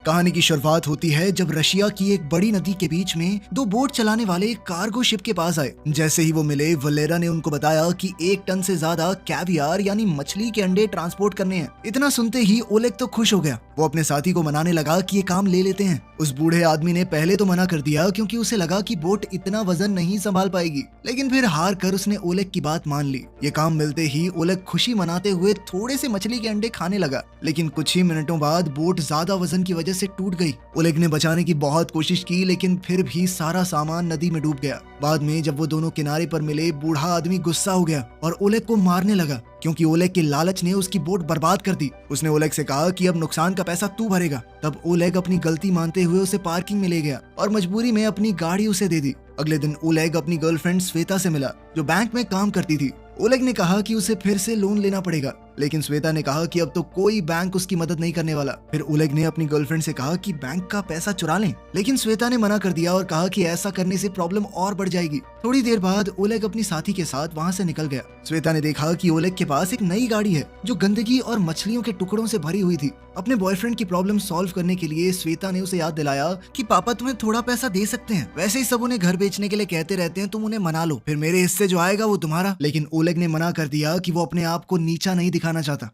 कहानी की शुरुआत होती है जब रशिया की एक बड़ी नदी के बीच में दो बोट चलाने वाले एक कार्गो शिप के पास आए। जैसे ही वो मिले, वलेरा ने उनको बताया कि 1 टन से ज्यादा कैवियार यानी मछली के अंडे ट्रांसपोर्ट करने हैं। इतना सुनते ही ओलेग तो खुश हो गया। वो अपने साथी को मनाने लगा कि ये काम ले लेते हैं। उस बूढ़े आदमी ने पहले तो मना कर दिया क्योंकि उसे लगा कि बोट इतना वजन नहीं संभाल पाएगी, लेकिन फिर हार कर उसने ओलेग की बात मान ली। ये काम मिलते ही ओलेग खुशी मनाते हुए थोड़े से मछली के अंडे खाने लगा, लेकिन कुछ ही मिनटों बाद बोट ज्यादा वजन की वजह से टूट गई। ओलेग ने बचाने की बहुत कोशिश की, लेकिन फिर भी सारा सामान नदी में डूब गया। बाद में जब वो दोनों किनारे पर मिले, बूढ़ा आदमी गुस्सा हो गया और ओलेग को मारने लगा क्योंकि ओलेग के लालच ने उसकी बोट बर्बाद कर दी। उसने ओलेग से कहा कि अब नुकसान का पैसा तू भरेगा। तब ओलेग अपनी गलती मानते हुए उसे पार्किंग में ले गया और मजबूरी में अपनी गाड़ी उसे दे दी। अगले दिन ओलेग अपनी गर्लफ्रेंड श्वेता से मिला, जो बैंक में काम करती थी। ओलेग ने कहा कि उसे फिर से लोन लेना पड़ेगा, लेकिन श्वेता ने कहा कि अब तो कोई बैंक उसकी मदद नहीं करने वाला। फिर ओलेग ने अपनी गर्लफ्रेंड से कहा कि बैंक का पैसा चुरा लें, लेकिन श्वेता ने मना कर दिया और कहा कि ऐसा करने से प्रॉब्लम और बढ़ जाएगी। थोड़ी देर बाद ओलेग अपनी साथी के साथ वहां से निकल गया। श्वेता ने देखा कि ओलेग के पास एक नई गाड़ी है जो गंदगी और मछलियों के टुकड़ों से भरी हुई थी। अपने बॉयफ्रेंड की प्रॉब्लम सॉल्व करने के लिए श्वेता ने उसे याद दिलाया कि पापा तुम्हें थोड़ा पैसा दे सकते हैं, वैसे ही सब उन्हें घर बेचने के लिए कहते रहते हैं, तुम उन्हें मना लो, फिर मेरे हिस्से जो आएगा वो तुम्हारा। लेकिन ओलेग ने मना कर दिया कि वो अपने आप को नीचा नहीं दिखाना चाहता।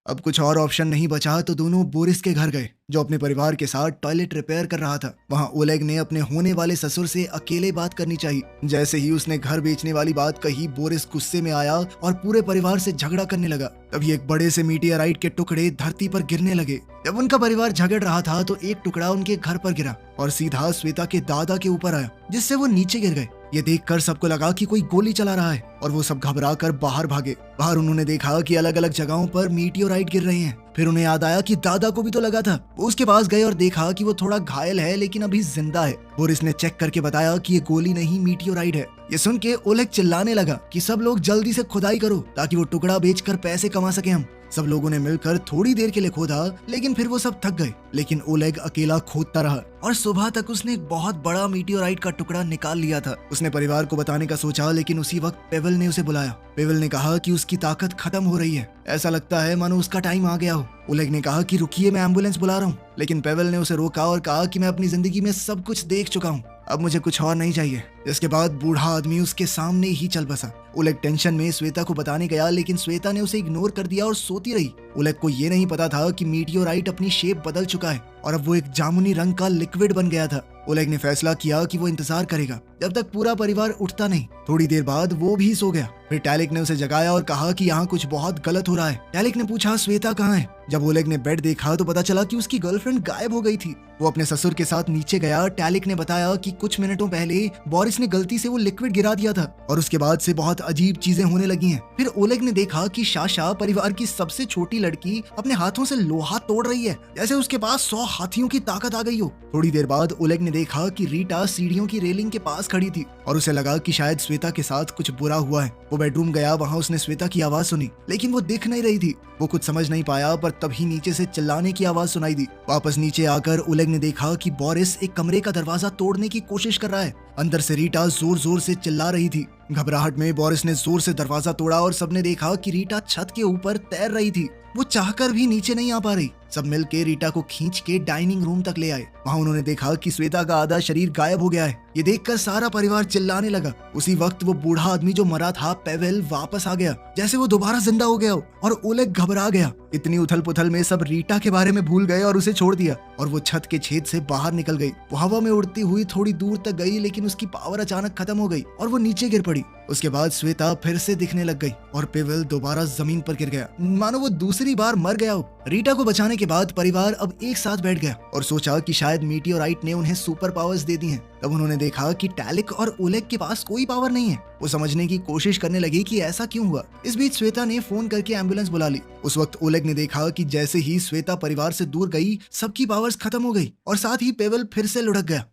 अब कुछ और ऑप्शन नहीं बचा तो दोनों बोरिस के घर गए, जो अपने परिवार के साथ टॉयलेट रिपेयर कर रहा था। वहां ओलेग ने अपने होने वाले ससुर से अकेले बात करनी चाहिए। जैसे ही उसने घर बेचने वाली बात कही, बोरिस गुस्से में आया और पूरे परिवार से झगड़ा करने लगा। तभी एक बड़े से मीटियोराइट के टुकड़े धरती पर गिरने लगे। जब उनका परिवार झगड़ रहा था तो एक टुकड़ा उनके घर पर गिरा और सीधा श्वेता के दादा के ऊपर आया, जिससे वो नीचे गिर गए। ये देखकर सबको लगा कि कोई गोली चला रहा है और वो सब घबरा कर बाहर भागे। बाहर उन्होंने देखा कि अलग अलग जगहों पर मीटियोराइट गिर रहे हैं। फिर उन्हें याद आया कि दादा को भी तो लगा था। वो उसके पास गए और देखा कि वो थोड़ा घायल है, लेकिन अभी जिंदा है। बोरिस ने चेक करके बताया कि ये गोली नहीं, मीटियोराइट है। ये सुन के ओलेग चिल्लाने लगा कि सब लोग जल्दी से खुदाई करो ताकि वो टुकड़ा बेचकर पैसे कमा सके हम। सब लोगों ने मिलकर थोड़ी देर के लिए खोदा, लेकिन फिर वो सब थक गए। लेकिन ओलेग अकेला खोदता रहा और सुबह तक उसने एक बहुत बड़ा मीटियोराइट का टुकड़ा निकाल लिया था। उसने परिवार को बताने का सोचा, लेकिन उसी वक्त पेवेल ने उसे बुलाया। पेवेल ने कहा कि उसकी ताकत खत्म हो रही है, ऐसा लगता है मानो उसका टाइम आ गया हो। ओलेग ने कहा कि रुकिए, मैं एम्बुलेंस बुला रहा हूँ, लेकिन पेवेल ने उसे रोका और कहा कि मैं अपनी जिंदगी में सब कुछ देख चुका हूँ, अब मुझे कुछ और नहीं चाहिए। इसके बाद बूढ़ा आदमी उसके सामने ही चल बसा। ओलेग टेंशन में श्वेता को बताने गया, लेकिन श्वेता ने उसे इग्नोर कर दिया और सोती रही। ओलेग को ये नहीं पता था कि मीटियोराइट अपनी शेप बदल चुका है और अब वो एक जामुनी रंग का लिक्विड बन गया था। ओलेग ने फैसला किया कि वो इंतजार करेगा जब तक पूरा परिवार उठता नहीं। थोड़ी देर बाद वो भी सो गया। फिर टैलिक ने उसे जगाया और कहा कि यहाँ कुछ बहुत गलत हो रहा है। टैलिक ने पूछा श्वेता कहाँ है। जब ओलेग ने बेड देखा तो पता चला कि उसकी गर्लफ्रेंड गायब हो गई थी। वो अपने ससुर के साथ नीचे गया। टैलिक ने बताया कि कुछ मिनटों पहले बोरिस ने गलती से वो लिक्विड गिरा दिया था और उसके बाद से बहुत अजीब चीजें होने लगी हैं। फिर ओलेग ने देखा कि शाशा, परिवार की सबसे छोटी लड़की, अपने हाथों से लोहा तोड़ रही है, जैसे उसके पास 100 हाथियों की ताकत आ गई हो। थोड़ी देर बाद ओलेग ने देखा कि रीटा सीढ़ियों की रेलिंग के पास खड़ी थी और उसे लगा कि शायद श्वेता के साथ कुछ बुरा हुआ है। वो बेडरूम गया, वहाँ उसने श्वेता की आवाज सुनी, लेकिन वो दिख नहीं रही थी। वो कुछ समझ नहीं पाया, पर तभी नीचे से चिल्लाने की आवाज सुनाई दी। वापस नीचे आकर ओलेग ने देखा कि बोरिस एक कमरे का दरवाजा तोड़ने की कोशिश कर रहा है। अंदर से रीटा जोर जोर से चिल्ला रही थी। घबराहट में बोरिस ने जोर से दरवाजा तोड़ा और सबने देखा कि रीटा छत के ऊपर तैर रही थी। वो चाहकर भी नीचे नहीं आ पा रही। सब मिलके रीटा को खींच के डाइनिंग रूम तक ले आए। वहाँ उन्होंने देखा कि श्वेता का आधा शरीर गायब हो गया है। ये देखकर सारा परिवार चिल्लाने लगा। उसी वक्त वो बूढ़ा आदमी जो मरा था, पेवेल, वापस आ गया, जैसे वो दोबारा जिंदा हो गया हो, और ओलेग घबरा गया। इतनी उथल पुथल में सब रीटा के बारे में भूल गए और उसे छोड़ दिया और वो छत के छेद से बाहर निकल गई। वो हवा में उड़ती हुई थोड़ी दूर तक गई, लेकिन उसकी पावर अचानक खत्म हो गई और वो नीचे गिर पड़ी। उसके बाद श्वेता फिर से दिखने लग गई और पेवेल दोबारा जमीन पर गिर गया, मानो वो दूसरी बार मर गया हो। रीटा को बचाने के बाद परिवार अब एक साथ बैठ गया और सोचा कि शायद मीटियोराइट ने उन्हें सुपर पावर्स दे दी हैं। तब उन्होंने देखा कि टैलिक और ओलेग के पास कोई पावर नहीं है। वो समझने की कोशिश करने लगे कि ऐसा क्यों हुआ। इस बीच श्वेता ने फोन करके एम्बुलेंस बुला ली। उस वक्त ओलेग ने देखा कि जैसे ही श्वेता परिवार से दूर गई, सबकी पावर्स खत्म हो गई और साथ ही पेवेल फिर से लुढ़क गया।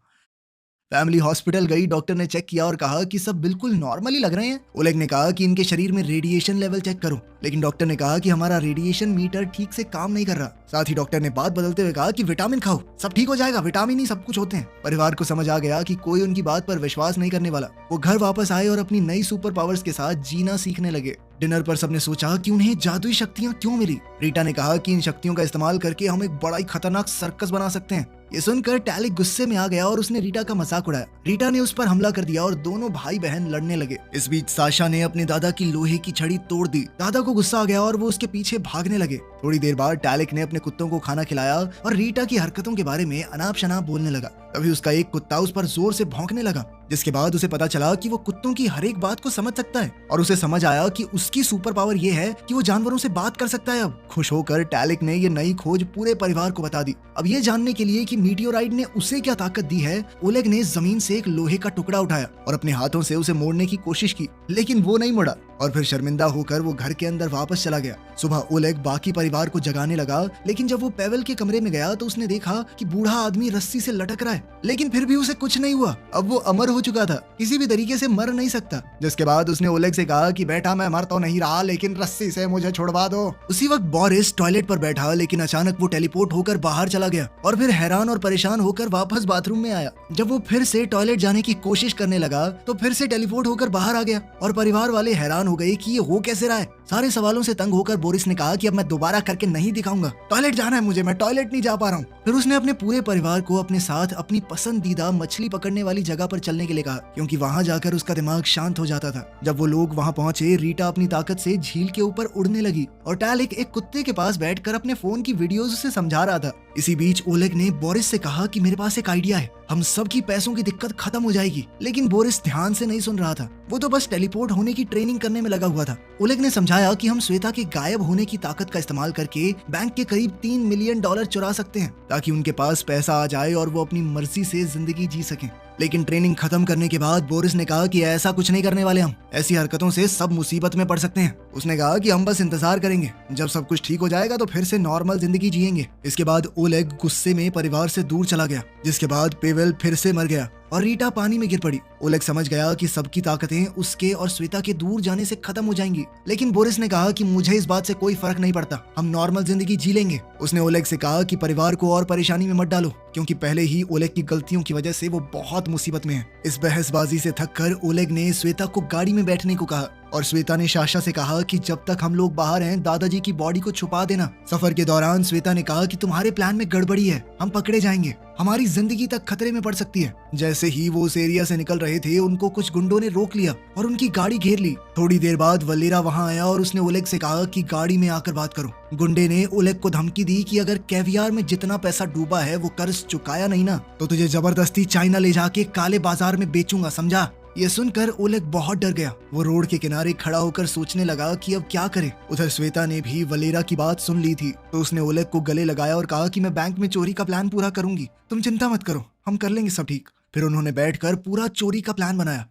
फैमिली हॉस्पिटल गई। डॉक्टर ने चेक किया और कहा कि सब बिल्कुल नॉर्मली लग रहे हैं। ओलेग ने कहा कि इनके शरीर में रेडिएशन लेवल चेक करो। लेकिन डॉक्टर ने कहा कि हमारा रेडिएशन मीटर ठीक से काम नहीं कर रहा। साथ ही डॉक्टर ने बात बदलते हुए कहा कि विटामिन खाओ, सब ठीक हो जाएगा, विटामिन ही सब कुछ होते हैं। परिवार को समझ आ गया कि कोई उनकी बात पर विश्वास नहीं करने वाला। वो घर वापस आए और अपनी नई सुपर पावर्स के साथ जीना सीखने लगे। डिनर पर सबने सोचा कि उन्हें जादुई शक्तियां क्यों मिली। रीटा ने कहा कि इन शक्तियों का इस्तेमाल करके हम एक बड़ा ही खतरनाक सर्कस बना सकते हैं। ये सुनकर टैलिक गुस्से में आ गया और उसने रीटा का मजाक उड़ाया। रीटा ने उस पर हमला कर दिया और दोनों भाई बहन लड़ने लगे। इस बीच साशा ने अपने दादा की लोहे की छड़ी तोड़ दी। दादा को गुस्सा आ गया और वो उसके पीछे भागने लगे। थोड़ी देर बाद टैलिक ने अपने कुत्तों को खाना खिलाया और रीटा की हरकतों के बारे में अनाप शनाप बोलने लगा। तभी उसका एक कुत्ता उस पर जोर से भौंकने लगा, जिसके बाद उसे पता चला कि वो कुत्तों की हर एक बात को समझ सकता है और उसे समझ आया कि उसकी सुपर पावर ये है कि वो जानवरों से बात कर सकता है। अब खुश होकर टैलिक ने ये नई खोज पूरे परिवार को बता दी। अब ये जानने के लिए कि मीटियोराइड ने उसे क्या ताकत दी है, ओलेग ने जमीन से एक लोहे का टुकड़ा उठाया और अपने हाथों से उसे मोड़ने की कोशिश की, लेकिन वो नहीं मुड़ा और फिर शर्मिंदा होकर वो घर के अंदर वापस चला गया। सुबह ओलेग बाकी परिवार को जगाने लगा, लेकिन जब वो पेवेल के कमरे में गया तो उसने देखा कि बूढ़ा आदमी रस्सी से लटक रहा है, लेकिन फिर भी उसे कुछ नहीं हुआ। अब वो अमर हो चुका था, किसी भी तरीके से मर नहीं सकता। जिसके बाद उसने ओलेग से कहा कि बेटा मैं मर तो नहीं रहा, लेकिन रस्सी से मुझे छुड़वा दो। उसी वक्त बोरिस टॉयलेट पर बैठा, लेकिन अचानक वो टेलीपोर्ट होकर बाहर चला गया और फिर हैरान और परेशान होकर वापस बाथरूम में आया। जब वो फिर से टॉयलेट जाने की कोशिश करने लगा तो फिर से टेलीपोर्ट होकर बाहर आ गया और परिवार वाले हैरान हो गए कि ये हो कैसे रहा है। सारे सवालों से तंग होकर बोरिस ने कहा कि अब मैं दोबारा करके नहीं दिखाऊंगा, टॉयलेट जाना है मुझे, मैं टॉयलेट नहीं जा पा रहा हूँ। फिर उसने अपने पूरे परिवार को अपने साथ अपनी पसंदीदा मछली पकड़ने वाली जगह पर चलने के लिए कहा, क्योंकि वहाँ जाकर उसका दिमाग शांत हो जाता था। जब वो लोग वहाँ पहुंचे, रीटा अपनी ताकत से झील के ऊपर उड़ने लगी और टैलिक एक कुत्ते के पास बैठकर अपने फोन की वीडियोज उसे समझा रहा था। इसी बीच ओलेग ने बोरिस से कहा कि मेरे पास एक आइडिया है, हम सबकी पैसों की दिक्कत खत्म हो जाएगी। लेकिन बोरिस ध्यान से नहीं सुन रहा था, वो तो बस टेलीपोर्ट होने की ट्रेनिंग करने में लगा हुआ था। ओलेग ने समझाया कि हम श्वेता के गायब होने की ताकत का इस्तेमाल करके बैंक के करीब $3 मिलियन चुरा सकते हैं, ताकि उनके पास पैसा आ जाए और वो अपनी मर्जी से जिंदगी जी सकें। लेकिन ट्रेनिंग खत्म करने के बाद बोरिस ने कहा कि ऐसा कुछ नहीं करने वाले हम, ऐसी हरकतों से सब मुसीबत में पड़ सकते हैं। उसने कहा कि हम बस इंतजार करेंगे, जब सब कुछ ठीक हो जाएगा तो फिर से नॉर्मल जिंदगी जिएंगे। इसके बाद ओलेग गुस्से में परिवार से दूर चला गया, जिसके बाद पेवेल फिर से मर गया और रीटा पानी में गिर पड़ी। ओलेग समझ गया कि सबकी ताकतें उसके और श्वेता के दूर जाने से खत्म हो जाएंगी, लेकिन बोरिस ने कहा कि मुझे इस बात से कोई फर्क नहीं पड़ता, हम नॉर्मल जिंदगी जी लेंगे। उसने ओलेग से कहा कि परिवार को और परेशानी में मत डालो, क्योंकि पहले ही ओलेग की गलतियों की वजह से वो बहुत मुसीबत में है। इस बहसबाजी से थककर ओलेग ने श्वेता को गाड़ी में बैठने को कहा और श्वेता ने साशा से कहा कि जब तक हम लोग बाहर हैं दादाजी की बॉडी को छुपा देना। सफर के दौरान श्वेता ने कहा कि तुम्हारे प्लान में गड़बड़ी है, हम पकड़े जाएंगे, हमारी जिंदगी तक खतरे में पड़ सकती है। जैसे ही वो उस एरिया से निकल रहे थे, उनको कुछ गुंडों ने रोक लिया और उनकी गाड़ी घेर ली। थोड़ी देर बाद वलेरा वहाँ आया और उसने ओलेग से कहा कि गाड़ी में आकर बात करो। गुंडे ने ओलेग को धमकी दी कि अगर कैवियार में जितना पैसा डूबा है वो कर्ज चुकाया नहीं ना, तो तुझे जबरदस्ती चाइना ले जाके काले बाजार में बेचूंगा, समझा। ये सुनकर ओलेग बहुत डर गया। वो रोड के किनारे खड़ा होकर सोचने लगा कि अब क्या करे। उधर श्वेता ने भी वलेरा की बात सुन ली थी, तो उसने ओलेग को गले लगाया और कहा कि मैं बैंक में चोरी का प्लान पूरा करूंगी, तुम चिंता मत करो, हम कर लेंगे सब ठीक। फिर उन्होंने बैठकर पूरा चोरी का प्लान बनाया।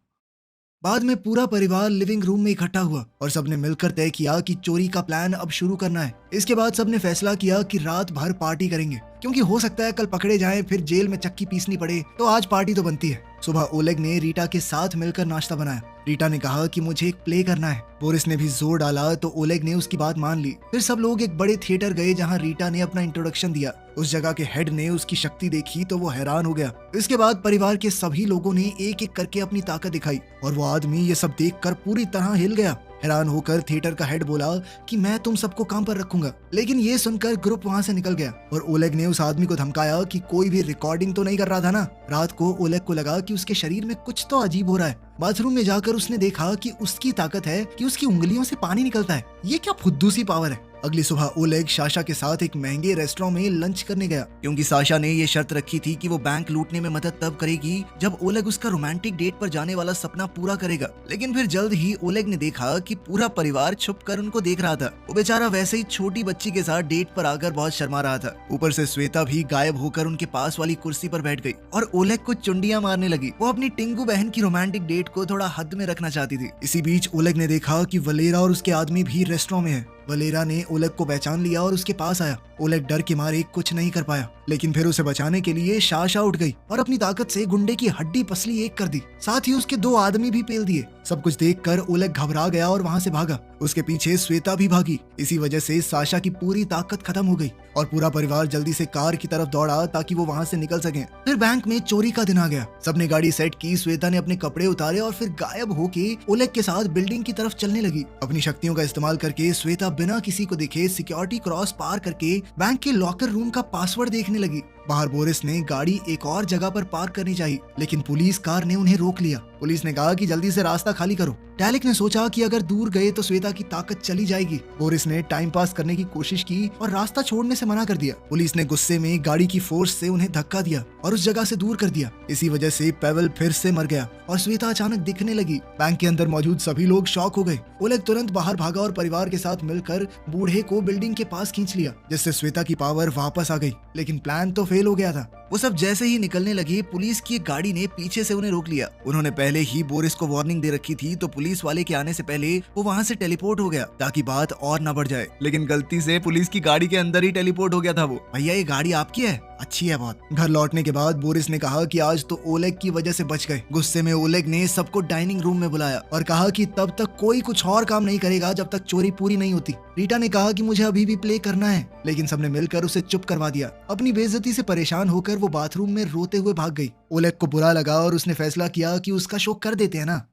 बाद में पूरा परिवार लिविंग रूम में इकट्ठा हुआ और सबने मिलकर तय किया कि चोरी का प्लान अब शुरू करना है। इसके बाद सबने फैसला किया कि रात भर पार्टी करेंगे, क्योंकि हो सकता है कल पकड़े जाएं, फिर जेल में चक्की पीसनी पड़े, तो आज पार्टी तो बनती है। सुबह ओलेग ने रीटा के साथ मिलकर नाश्ता बनाया। रीटा ने कहा कि मुझे एक प्ले करना है। बोरिस ने भी जोर डाला तो ओलेग ने उसकी बात मान ली। फिर सब लोग एक बड़े थिएटर गए जहां रीटा ने अपना इंट्रोडक्शन दिया। उस जगह के हेड ने उसकी शक्ति देखी तो वो हैरान हो गया। इसके बाद परिवार के सभी लोगों ने एक एक करके अपनी ताकत दिखाई और वो आदमी ये सब देखकर पूरी तरह हिल गया। हैरान होकर थिएटर का हेड बोला कि मैं तुम सबको काम पर रखूंगा, लेकिन ये सुनकर ग्रुप वहाँ से निकल गया और ओलेग ने उस आदमी को धमकाया कि कोई भी रिकॉर्डिंग तो नहीं कर रहा था ना। रात को ओलेग को लगा कि उसके शरीर में कुछ तो अजीब हो रहा है। बाथरूम में जाकर उसने देखा कि उसकी ताकत है कि उसकी उंगलियों से पानी निकलता है। ये क्या फुद्दू सी पावर है। अगली सुबह ओलेग साशा के साथ एक महंगे रेस्टोरेंट में लंच करने गया, क्योंकि साशा ने ये शर्त रखी थी कि वो बैंक लूटने में मदद तब करेगी जब ओलेग उसका रोमांटिक डेट पर जाने वाला सपना पूरा करेगा। लेकिन फिर जल्द ही ओलेग ने देखा कि पूरा परिवार छुपकर उनको देख रहा था। वो बेचारा वैसे ही छोटी बच्ची के साथ डेट पर आकर बहुत शर्मा रहा था। ऊपर से श्वेता भी गायब होकर उनके पास वाली कुर्सी पर बैठ गई और ओलेग को चुंडियां मारने लगी। वो अपनी टिंगू बहन की रोमांटिक डेट को थोड़ा हद में रखना चाहती थी। इसी बीच ओलेग ने देखा कि वलेरा और उसके आदमी भी रेस्टोरेंट में है। वलेरा ने ओलेग को पहचान लिया और उसके पास आया ओलेग डर के मारे कुछ नहीं कर पाया, लेकिन फिर उसे बचाने के लिए साशा उठ गई और अपनी ताकत से गुंडे की हड्डी पसली एक कर दी। साथ ही उसके 2 आदमी भी पेल दिए। सब कुछ देखकर ओलेग घबरा गया और वहां से भागा। उसके पीछे श्वेता भी भागी। इसी वजह से साशा की पूरी ताकत खत्म हो गई और पूरा परिवार जल्दी से कार की तरफ दौड़ा ताकि वो वहां से निकल सके। फिर बैंक में चोरी का दिन आ गया। सबने गाड़ी सेट की, श्वेता ने अपने कपड़े उतारे और फिर गायब होके ओलेग के साथ बिल्डिंग की तरफ चलने लगी। अपनी शक्तियों का इस्तेमाल करके श्वेता बिना किसी को दिखे सिक्योरिटी क्रॉस पार करके बैंक के लॉकर रूम का पासवर्ड देखने लगी। बाहर बोरिस ने गाड़ी एक और जगह पर पार्क करनी चाहिए, लेकिन पुलिस कार ने उन्हें रोक लिया। पुलिस ने कहा कि जल्दी से रास्ता खाली करो। टैलिक ने सोचा कि अगर दूर गए तो श्वेता की ताकत चली जाएगी। बोरिस ने टाइम पास करने की कोशिश की और रास्ता छोड़ने से मना कर दिया। पुलिस ने गुस्से में गाड़ी की फोर्स से उन्हें धक्का दिया और उस जगह से दूर कर दिया। इसी वजह से पेवल फिर से मर गया और श्वेता अचानक दिखने लगी। बैंक के अंदर मौजूद सभी लोग शॉक हो गए। ओलेग तुरंत बाहर भागा और परिवार के साथ मिलकर बूढ़े को बिल्डिंग के पास खींच लिया, जिससे श्वेता की पावर वापस आ गई। लेकिन प्लान तो फेल हो गया था। वो सब जैसे ही निकलने लगे, पुलिस की एक गाड़ी ने पीछे से उन्हें रोक लिया। उन्होंने पहले ही बोरिस को वार्निंग दे रखी थी, तो पुलिस वाले के आने से पहले वो वहां से टेलीपोर्ट हो गया ताकि बात और न बढ़ जाए। लेकिन गलती से पुलिस की गाड़ी के अंदर ही टेलीपोर्ट हो गया था वो। भैया ये गाड़ी आपकी है? अच्छी है बहुत। घर लौटने के बाद बोरिस ने कहा कि आज तो ओलेग की वजह से बच गए। गुस्से में ओलेग ने सबको डाइनिंग रूम में बुलाया और कहा कि तब तक कोई कुछ और काम नहीं करेगा जब तक चोरी पूरी नहीं होती। रीटा ने कहा कि मुझे अभी भी प्ले करना है, लेकिन सबने मिलकर उसे चुप करवा दिया। अपनी बेइज्जती से परेशान होकर वो बाथरूम में रोते हुए भाग गई। ओलेग को बुरा लगा और उसने फैसला किया कि उसका शो कर देते हैं ना।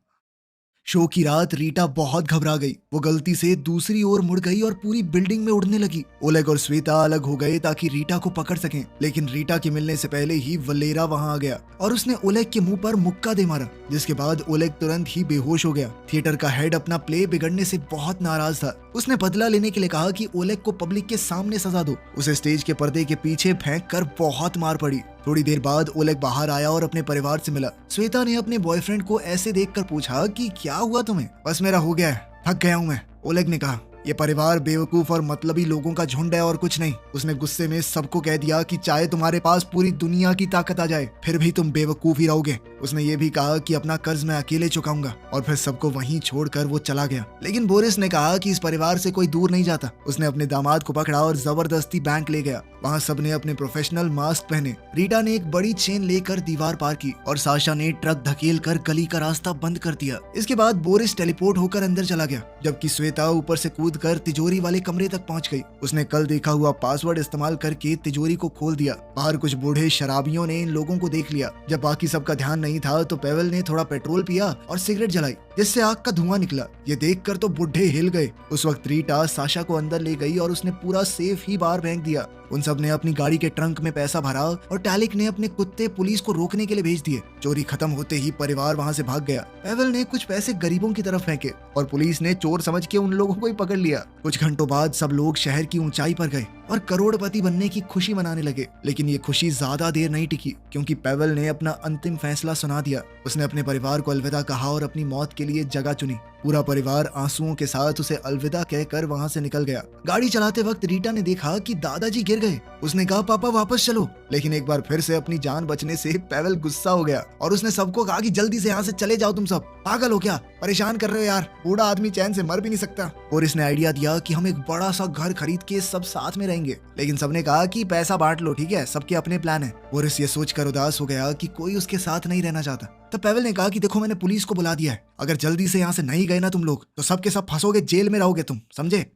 शो की रात रीटा बहुत घबरा गई। वो गलती से दूसरी ओर मुड़ गई और पूरी बिल्डिंग में उड़ने लगी। ओलेग और श्वेता अलग हो गए ताकि रीटा को पकड़ सकें, लेकिन रीटा के मिलने से पहले ही वलेरा वहां आ गया और उसने ओलेग के मुंह पर मुक्का दे मारा, जिसके बाद ओलेग तुरंत ही बेहोश हो गया। थिएटर का हेड अपना प्ले बिगड़ने से बहुत नाराज था। उसने बदला लेने के लिए कहा कि ओलेग को पब्लिक के सामने सजा दो। उसे स्टेज के पर्दे के पीछे फेंक कर बहुत मार पड़ी। थोड़ी देर बाद ओलेग बाहर आया और अपने परिवार से मिला। श्वेता ने अपने बॉयफ्रेंड को ऐसे देखकर पूछा कि क्या हुआ तुम्हें? बस मेरा हो गया है, थक गया हूँ मैं, ओलेग ने कहा। ये परिवार बेवकूफ और मतलबी लोगों का झुंड है और कुछ नहीं। उसने गुस्से में सबको कह दिया कि चाहे तुम्हारे पास पूरी दुनिया की ताकत आ जाए, फिर भी तुम बेवकूफ ही रहोगे। उसने ये भी कहा कि अपना कर्ज मैं अकेले चुकाऊंगा और फिर सबको वहीं छोड़कर वो चला गया। लेकिन बोरिस ने कहा कि इस परिवार से कोई दूर नहीं जाता। उसने अपने दामाद को पकड़ा और जबरदस्ती बैंक ले गया। वहाँ सबने अपने प्रोफेशनल मास्क पहने। रीटा ने एक बड़ी चेन लेकर दीवार पार की और साशा ने ट्रक धकेल कर गली का रास्ता बंद कर दिया। इसके बाद बोरिस टेलीपोर्ट होकर अंदर चला गया, जबकि श्वेता ऊपर से कूद कर तिजोरी वाले कमरे तक पहुंच गई। उसने कल देखा हुआ पासवर्ड इस्तेमाल करके तिजोरी को खोल दिया। बाहर कुछ बूढ़े शराबियों ने इन लोगों को देख लिया। जब बाकी सबका ध्यान नहीं था तो पेवल ने थोड़ा पेट्रोल पिया और सिगरेट जलाई, जिससे आग का धुआं निकला। ये देखकर तो बुढ़े हिल गए। उस वक्त रीटा साशा को अंदर ले गई और उसने पूरा सेफ ही बाहर फेंक दिया। उन सब ने अपनी गाड़ी के ट्रंक में पैसा भरा और टैलिक ने अपने कुत्ते पुलिस को रोकने के लिए भेज दिए। चोरी खत्म होते ही परिवार वहां से भाग गया। पेवल ने कुछ पैसे गरीबों की तरफ फेंके और पुलिस ने चोर समझ के उन लोगों को ही पकड़ लिया। कुछ घंटों बाद सब लोग शहर की ऊंचाई पर गए और करोड़पति बनने की खुशी मनाने लगे। लेकिन ये खुशी ज्यादा देर नहीं टिकी, क्योंकि पेवल ने अपना अंतिम फैसला सुना दिया। उसने अपने परिवार को अलविदा कहा और अपनी मौत के लिए जगह चुनी। पूरा परिवार आंसुओं के साथ उसे अलविदा कहकर वहां से निकल गया। गाड़ी चलाते वक्त रीटा ने देखा कि दादाजी गिर गए। उसने कहा पापा वापस चलो, लेकिन एक बार फिर से अपनी जान बचने से पेवल गुस्सा हो गया और उसने सबको कहा कि जल्दी से यहाँ से चले जाओ, तुम सब पागल हो क्या, परेशान कर रहे हो यार, बूढ़ा आदमी चैन से मर भी नहीं सकता। और इसने आइडिया दिया कि हम एक बड़ा सा घर खरीद के सब साथ में रहेंगे, लेकिन सबने कहा कि पैसा बांट लो, ठीक है, सबके अपने प्लान है। बोरिस ये सोचकर उदास हो गया कि कोई उसके साथ नहीं रहना चाहता। तब पेवल ने कहा कि देखो मैंने पुलिस को बुला दिया है, अगर जल्दी से यहाँ से नहीं गए ना तुम लोग तो सबके सब फंसोगे, जेल में रहोगे तुम, समझे।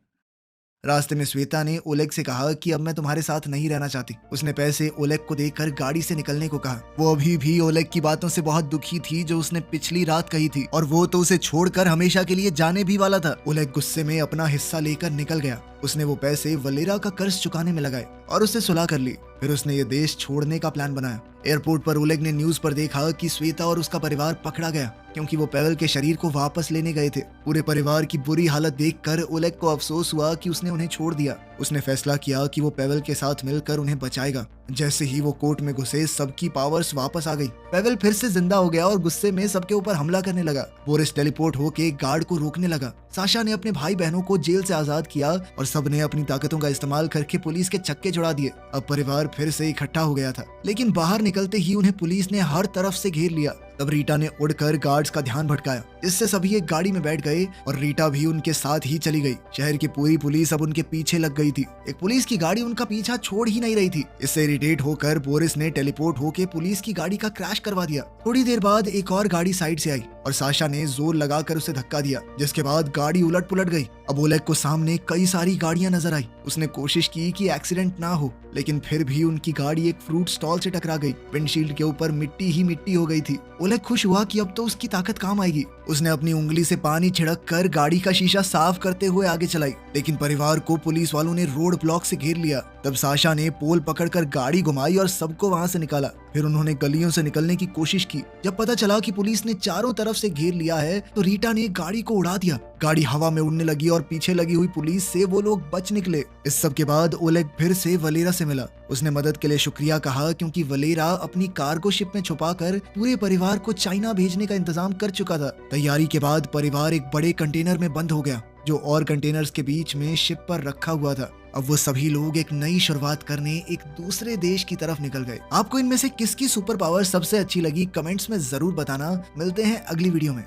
रास्ते में श्वेता ने ओलेग से कहा कि अब मैं तुम्हारे साथ नहीं रहना चाहती। उसने पैसे ओलेग को देकर गाड़ी से निकलने को कहा। वो अभी भी ओलेग की बातों से बहुत दुखी थी जो उसने पिछली रात कही थी, और वो तो उसे छोड़कर हमेशा के लिए जाने भी वाला था। ओलेग गुस्से में अपना हिस्सा लेकर निकल गया। उसने वो पैसे वलेरा का कर्ज चुकाने में लगाए और उससे सुलह कर ली। फिर उसने ये देश छोड़ने का प्लान बनाया। एयरपोर्ट पर ओलेग ने न्यूज पर देखा कि श्वेता और उसका परिवार पकड़ा गया, क्योंकि वो पेवल के शरीर को वापस लेने गए थे। पूरे परिवार की बुरी हालत देखकर ओलेग को अफसोस हुआ कि उसने उन्हें छोड़ दिया। उसने फैसला किया कि वो पेवल के साथ मिलकर उन्हें बचाएगा। जैसे ही वो कोर्ट में घुसे, सबकी पावर्स वापस आ गई। पेवल फिर से जिंदा हो गया और गुस्से में सबके ऊपर हमला करने लगा। बोरिस टेलीपोर्ट होके गार्ड को रोकने लगा। साशा ने अपने भाई बहनों को जेल से आजाद किया और सबने अपनी ताकतों का इस्तेमाल करके पुलिस के छक्के छुड़ा दिए। अब परिवार फिर से इकट्ठा हो गया था, लेकिन बाहर निकलते ही उन्हें पुलिस ने हर तरफ से घेर लिया। तब रीटा ने उड़कर गार्ड्स का ध्यान भटकाया, जिससे सभी एक गाड़ी में बैठ गए और रीटा भी उनके साथ ही चली गई। शहर की पूरी पुलिस अब उनके पीछे लग गई थी। एक पुलिस की गाड़ी उनका पीछा छोड़ ही नहीं रही थी। इससे इरिटेट होकर बोरिस ने टेलीपोर्ट होकर पुलिस की गाड़ी का क्रैश करवा दिया। थोड़ी देर बाद एक और गाड़ी साइड से आई और साशा ने जोर लगाकर उसे धक्का दिया, जिसके बाद गाड़ी उलट पुलट गई। अब ओलेग को सामने कई सारी गाड़ियां नजर आई। उसने कोशिश की कि एक्सीडेंट ना हो, लेकिन फिर भी उनकी गाड़ी एक फ्रूट स्टॉल से टकरा गई। विंडशील्ड के ऊपर मिट्टी ही मिट्टी हो गई थी। ओलेग खुश हुआ कि अब तो उसकी ताकत काम आएगी। उसने अपनी उंगली से पानी छिड़क कर गाड़ी का शीशा साफ करते हुए आगे चलाई, लेकिन परिवार को पुलिस वालों ने रोड ब्लॉक से घेर लिया। तब साशा ने पोल पकड़कर गाड़ी घुमाई और सबको वहां से निकाला। फिर उन्होंने गलियों से निकलने की कोशिश की। जब पता चला कि पुलिस ने चारों तरफ से घेर लिया है, तो रीटा ने गाड़ी को उड़ा दिया। गाड़ी हवा में उड़ने लगी और पीछे लगी हुई पुलिस से वो लोग बच निकले। इस सब के बाद ओलेग फिर से वलेरा से मिला। उसने मदद के लिए शुक्रिया कहा, क्योंकि वलेरा अपनी कार्गो शिप में छुपाकर पूरे परिवार को चाइना भेजने का इंतजाम कर चुका था। तैयारी के बाद परिवार एक बड़े कंटेनर में बंद हो गया, जो और कंटेनर्स के बीच में शिप पर रखा हुआ था। अब वो सभी लोग एक नई शुरुआत करने एक दूसरे देश की तरफ निकल गए। आपको इनमें से किसकी सुपर पावर सबसे अच्छी लगी, कमेंट्स में जरूर बताना। मिलते हैं अगली वीडियो में।